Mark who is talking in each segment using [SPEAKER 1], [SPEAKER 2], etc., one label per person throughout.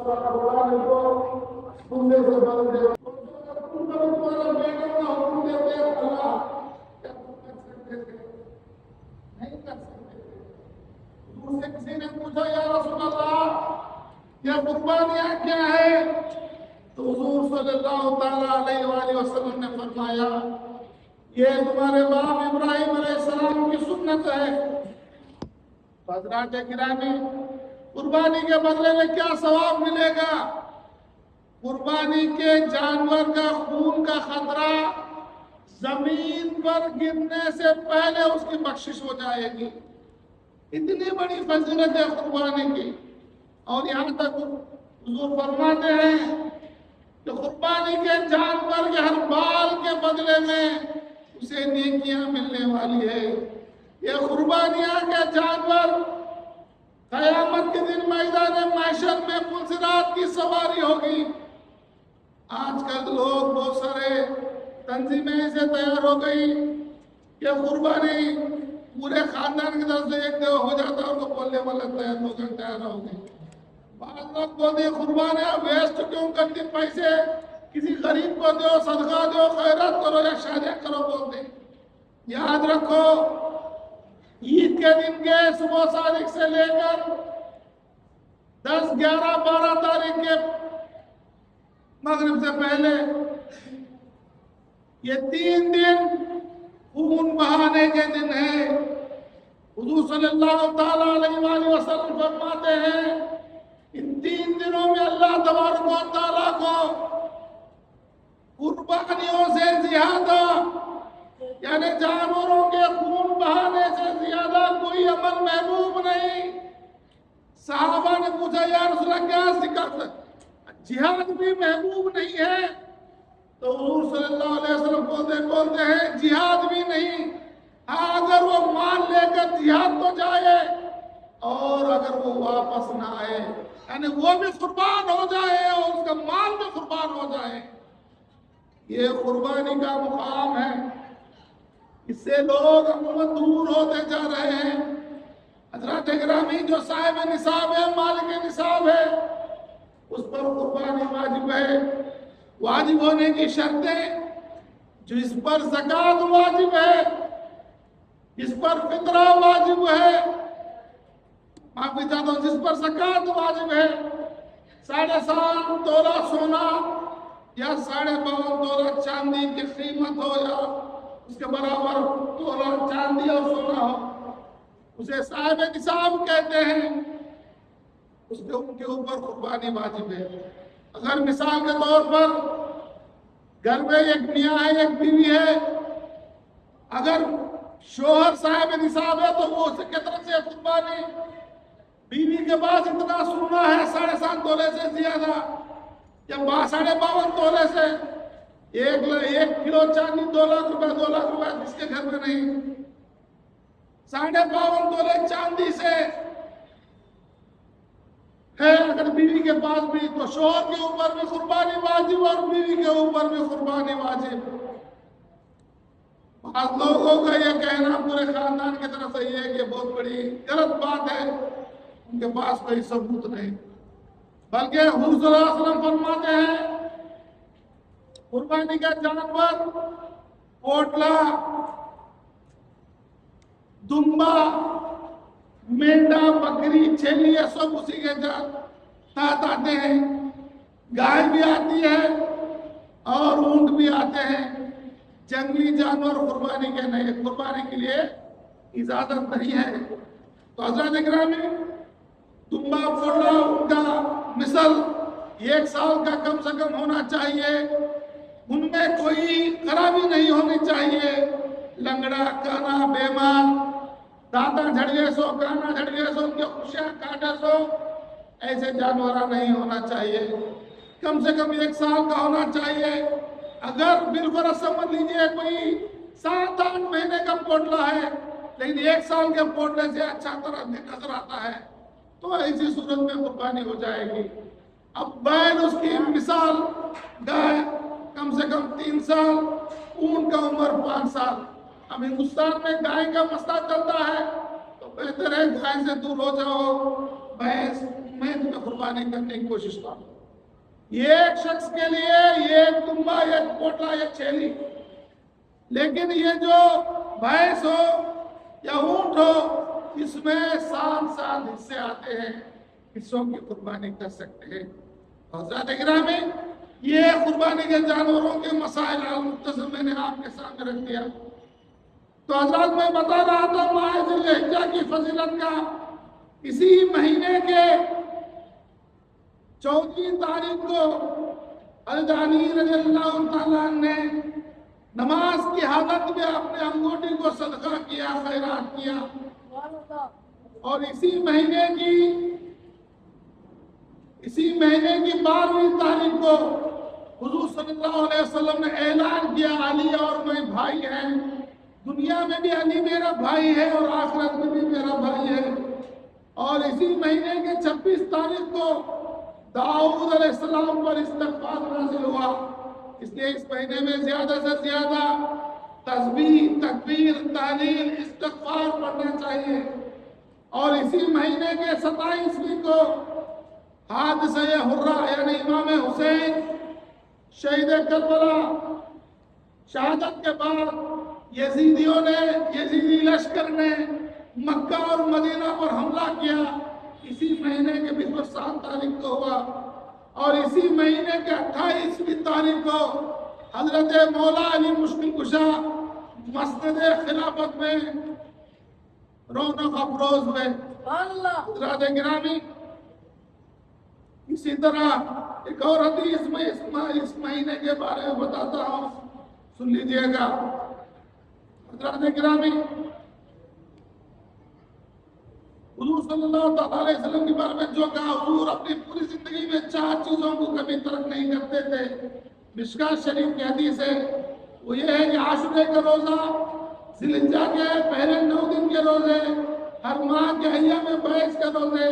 [SPEAKER 1] قربانی کو سننے سے بدل دے. تم کرو تمہارا بیٹا کا حکم دیتے ہیں اللہ کیا تم کر سکتے تھے؟ نہیں کر سکتے تھے. حضور سے کسی نے پوچھا یا رسول اللہ یہ قربانیاں کیا ہے؟ تو حضور صلی اللہ تعالیٰ علیہ وآلہ وسلم نے فرمایا یہ تمہارے باپ ابراہیم علیہ السلام کی سنت ہے. حضرات گرامی قربانی کے بدلے میں کیا ثواب ملے گا؟ قربانی کے جانور کا خون کا خطرہ زمین پر گرنے سے پہلے اس کی بخشش ہو جائے گی. اتنی بڑی فضیلت ہے قربانی کی. اور یہاں تک حضور فرماتے ہیں کہ قربانی کے جانور کے ہر بال کے بدلے میں اسے نیکیاں ملنے والی ہے. یہ قربانیاں کے جانور قیامت کے دن میدان محشر میں پلسرات کی سواری ہوگی. آج کل لوگ بہت سارے تنظیمیں سے تیار ہو گئی کہ قربانی پورے خاندان کی طرف سے ایک دو ہو جاتا ہے اور وہ بولنے والا تیار ہو گئی. بعض لوگ بولتے ہیں قربانیاں ویسٹ کیوں کرتی، پیسے کسی غریب کو دو، صدقہ دو، خیرات کرو یا شادیاں کرو بولتے ہیں. یاد رکھو عید کے دن کے صبح صادق سے لے کر 10، 11، 12 تاریخ کے مغرب سے پہلے یہ 3 دن خون بہانے کے دن ہے. حضور صلی اللہ تعالیٰ علیہ وآلہ وسلم فرماتے ہیں ان 3 دنوں میں اللہ تبارک و تعالیٰ کو قربانیوں سے زیادہ یعنی جانوروں کے خون بہانے سے زیادہ کوئی عمل محبوب نہیں. صحابہ نے پوچھا یا رسول اللہ کیا سکھاتا جہاد بھی محبوب نہیں ہے؟ تو حضور صلی اللہ علیہ وسلم بولتے ہیں جہاد بھی نہیں. اگر وہ مال لے کر جہاد تو جائے اور اگر وہ واپس نہ آئے یعنی وہ بھی قربان ہو جائے اور اس کا مال بھی قربان ہو جائے. یہ قربانی کا مقام ہے. اس سے لوگ عموماً دور ہوتے جا رہے ہیں. حضرات گرامی جو صاحب نصاب ہے، مالک نصاب ہے، اس پر قربانی واجب ہے. واجب ہونے کی شرطیں جو اس پر زکوٰۃ واجب ہے، جس پر فطرہ واجب ہے، معافی چاہتا ہوں جس پر زکوٰۃ واجب ہے، 7.5 تولہ سونا یا 52.5 تولہ چاندی کی قیمت ہو یا اس کے برابر تولہ چاندی اور سونا ہو، اسے صاحب نصاب کہتے ہیں. ان کے اوپر قربانی واجب ہے. اگر مثال کے طور پر گھر میں ایک میاں ہے، ایک بیوی ہے، اگر شوہر صاحب نصاب ہے تو وہ اس کی طرف سے قربانی، بیوی کے پاس اتنا سونا ہے 7.5 تولے سے زیادہ یا 52 تولے سے، 1 کلو چاندی 2 لاکھ روپے، 2 لاکھ روپے جس کے گھر میں نہیں، 52.5 تولے چاندی سے ہے اگر بیوی کے پاس بھی، تو شوہر کے اوپر بھی قربانی واجب اور بیوی کے اوپر بھی قربانی واجب. بعض لوگوں کا یہ کہنا پورے خاندان کی طرف سے یہ ہے کہ بہت بڑی غلط بات ہے، ان کے پاس کوئی ثبوت نہیں. بلکہ حضور صلی اللہ علیہ وسلم فرماتے ہیں قربانی کا جانور کوٹلا، دمبا، مینڈا، بکری، چھیلی یہ سب اسی کے تحت آتے ہیں. گائے بھی آتی ہے اور اونٹ بھی آتے ہیں. جنگلی جانور قربانی کے نہیں، قربانی کے لیے اجازت نہیں ہے. تو حضرات گرامی دمبا، کوٹلا، ان کا مثل 1 سال کا کم سے کم ہونا چاہیے. ان میں کوئی خرابی نہیں ہونی چاہیے. لنگڑا، کانا، بیمار، دانتا جھڑ گئے سو، کانا جھڑ گئے سو، ان کے خوشیاں کاٹے سو، ایسے جانورہ نہیں ہونا چاہیے. کم سے کم 1 سال کا ہونا چاہیے. اگر بالفرض سمجھ لیجئے کوئی 7-8 مہینے کا پوٹلا ہے لیکن 1 سال کے پوٹلے سے اچھا طرح نظر آتا ہے تو ایسی صورت میں قربانی ہو جائے گی. اب بیل اس کی مثال، گائے کم سے کم 3 سال، اونٹ کا عمر 5 سال. اب ہندوستان میں گائے کا مسئلہ چلتا ہے تو بہتر ہے گائے سے دور ہو جاؤ، بھینس میں تمہیں قربانی کرنے کی کوشش کروں. یہ ایک شخص کے لیے یہ ایک دمبا، ایک کوٹا، ایک چھیلی، لیکن یہ جو بھینس ہو یا اونٹ ہو اس میں 7 حصے آتے ہیں، حصوں کی قربانی کر سکتے ہیں. حضرات گرامی، یہ قربانی کے جانوروں کے مسائل مختصر میں نے آپ کے سامنے رکھ دیا. تو حضرات میں بتا رہا تھا ماہ ذی الحجہ کی فضیلت کا. اسی مہینے کے 14 تاریخ کو حضرت علی رضی اللہ تعالیٰ نے نماز کی حالت میں اپنے انگوٹھی کو صدقہ کیا، خیرات کیا. اور اسی مہینے کی 12ویں تاریخ کو حضور صلی اللہ علیہ وسلم نے اعلان کیا علی اور میں بھائی ہیں، دنیا میں بھی علی میرا بھائی ہے اور آخرت میں بھی میرا بھائی ہے. اور اسی مہینے کے 26 تاریخ کو داؤد علیہ السلام پر استغفار نازل ہوا. اس لیے اس مہینے میں زیادہ سے زیادہ تسبیح، تکبیر، تحلیل، استغفار پڑھنا چاہیے. اور اسی مہینے کے 27ویں کو حادثہ حرہ یعنی امام حسین شہید کربلا شہادت کے بعد یزیدی لشکر نے مکہ اور مدینہ پر حملہ کیا. اسی مہینے کے 27 تاریخ کو ہوا. اور اسی مہینے کے 28ویں تاریخ کو حضرت مولا علی مشکل کشا مسجد خلافت میں رونق افروز ہوئے. حضرات گرامی، اسی طرح ایک اور حدیث میں اس مہینے کے بارے میں بتاتا ہوں، سن لیجئے گا. حضرات گرامی، حضور صلی اللہ علیہ وسلم کے بارے میں جو کہا، حضور اپنی پوری زندگی میں 4 چیزوں کو کبھی ترک نہیں کرتے تھے. مشکات شریف کی حدیث ہے، وہ یہ ہے کہ عاشورے کا روزہ، ذی الحجہ کے پہلے 9 دن کے روزے، ہر ماہ کے ایام بیض کے روزے،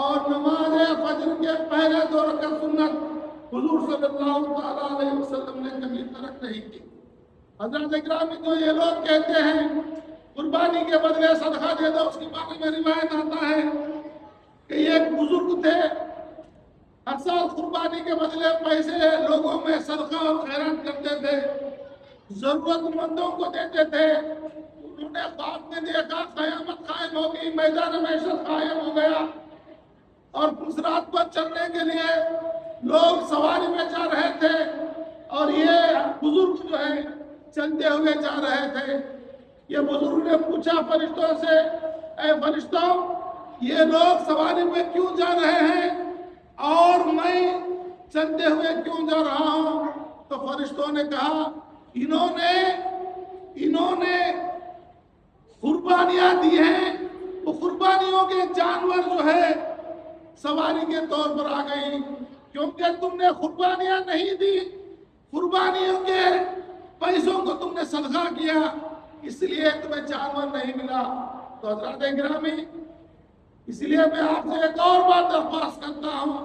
[SPEAKER 1] اور نماز فجر کے پہلے 2 رکعت سنت حضور صلی اللہ علیہ وسلم نے کبھی ترک نہیں کی. حضرات اکرامی، جو یہ لوگ کہتے ہیں قربانی کے بدلے صدقہ دے دو، اس کے بارے میں روایت آتا ہے کہ یہ ایک بزرگ تھے، ہر سال قربانی کے بدلے پیسے لوگوں میں صدقہ اور خیرات کرتے تھے، ضرورت مندوں کو دیتے تھے. انہوں نے خواب میں دیکھا قیامت قائم ہوگی، میدان محشر قائم ہو گیا، اور پسرات پر چلنے کے لیے لوگ سواری میں جا رہے تھے، اور یہ بزرگ جو ہے چلتے ہوئے جا رہے تھے. یہ بزرگ نے پوچھا فرشتوں سے، اے فرشتوں، یہ لوگ سواری میں کیوں جا رہے ہیں اور میں چلتے ہوئے کیوں جا رہا ہوں؟ تو فرشتوں نے کہا، انہوں نے قربانیاں دی ہیں، وہ قربانیوں کے جانور جو ہے سواری کے طور پر آ گئی، کیونکہ تم نے قربانیاں نہیں دی، قربانیوں کے پیسوں کو تم نے صدقہ کیا، اس لیے تمہیں جانور نہیں ملا. تو حضرات گرامی، اس لیے میں آپ سے ایک اور بات درخواست کرتا ہوں،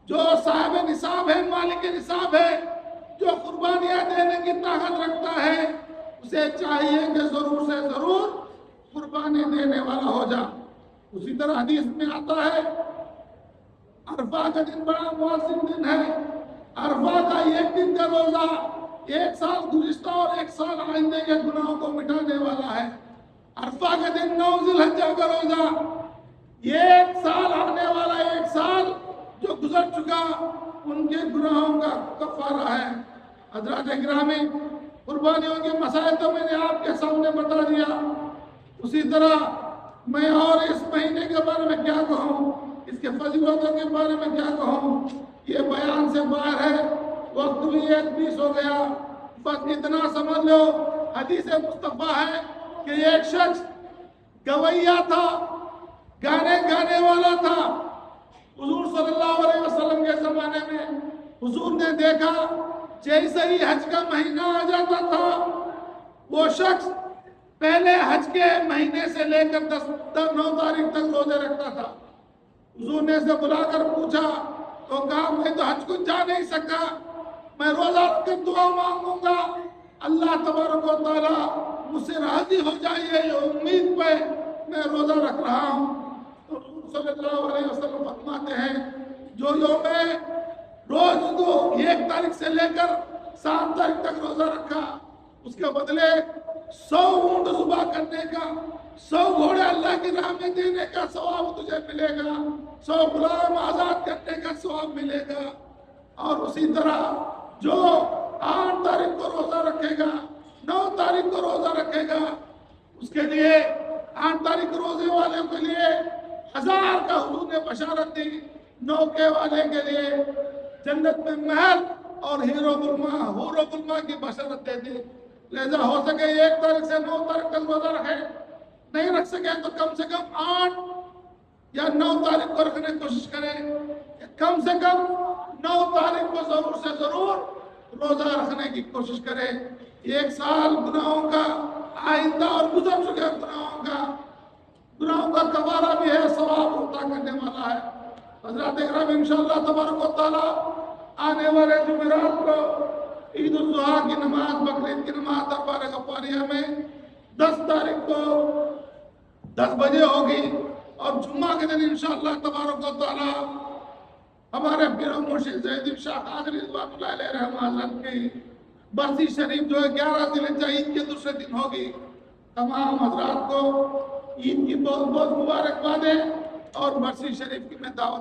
[SPEAKER 1] جو صاحب نصاب ہے، مالک نصاب ہے، جو قربانیاں دینے کی طاقت رکھتا ہے، اسے چاہیے کہ ضرور سے ضرور قربانی دینے والا ہو جا. اسی طرح حدیث میں آتا ہے، عرفہ کا دن بڑا معظم دن ہے. عرفہ کا 1 دن کا روزہ 1 سال گزشتہ اور 1 سال آئندے کے گناہوں کو مٹانے والا ہے. عرفہ کا دن 9 ذی الحجہ کا روزہ، یہ 1 سال آنے والا 1 سال جو گزر چکا ان کے گناہوں کا کفارہ ہے. حضرات گرامی، قربانیوں کے مسائل تو میں نے آپ کے سامنے بتا دیا. اسی طرح میں اور اس مہینے کے بارے میں کیا کہوں، اس کے فضیلتوں کے بارے میں کیا کہوں، یہ بیان سے باہر ہے. وقت بھی 1:20 ہو گیا. بس اتنا سمجھ لو، حدیث مصطفیٰ ہے کہ ایک شخص گویا تھا، گانے والا تھا. حضور صلی اللہ علیہ وسلم کے زمانے میں حضور نے دیکھا جیسے ہی حج کا مہینہ آ جاتا تھا، وہ شخص پہلے حج کے مہینے سے لے کر 9 تاریخ تک روزے رکھتا تھا. حضور نے اسے بلا کر پوچھا تو کہا، میں تو حج کو جا نہیں سکا، میں روزہ رکھ کر دعا مانگوں گا، اللہ تبارک و تعالیٰ مجھ سے راضی ہو جائے، یہ امید پہ میں روزہ رکھ رہا ہوں. تو حضور صلی اللہ علیہ وسلم فرماتے ہیں جو یوم روز کو 1 تاریخ سے لے کر 7 تاریخ تک روزہ رکھا اس کے بدلے 100 اونٹ ذبح کرنے کا 100 گھوڑے اللہ کی راہ میں دینے کا ثواب تجھے ملے گا 100 غلام آزاد کرنے کا ثواب ملے گا اور اسی طرح جو 8 تاریخ کو روزہ رکھے گا 9 تاریخ کو روزہ رکھے گا اس کے لیے 8 تاریخ روزے والے کے لیے 1000 کا حضور نے بشارت دی 9 کے والے کے لیے جنت میں محل اور ہیرو گلما کی بشارت دے دی لہذا ہو سکے 1 تاریخ سے 9 تاریخ تک روزہ رکھے نہیں رکھ سکے تو کم سے کم 8 یا 9 تاریخ کو رکھنے کی کوشش کریں کم سے کم 9 تاریخ کو ضرور سے ضرور روزہ رکھنے کی کوشش کریں 1 سال گناہوں کا آئندہ اور گزر چکے گناہوں کا کفارہ بھی ہے ثواب عطا کرنے والا ہے حضرات اکرام انشاءاللہ تبارک و تعالی آنے والے جمعرات کو عید الاضحیٰ کی نماز بقرعید کی نماز دربار غفاریہ میں 10 تاریخ کو 10 بجے ہوگی اور جمعہ کے دن انشاءاللہ تبارک و تعالی ہمارے پیر و مرشد زید شاہ قادری رضوان اللہ علیہ رحمہ حضرت کی برسی شریف جو ہے 11 ذی الحجہ عید کے دوسرے دن ہوگی تمام حضرات کو عید کی بہت بہت مبارکباد ہے اور برسی شریف کی میں دعوت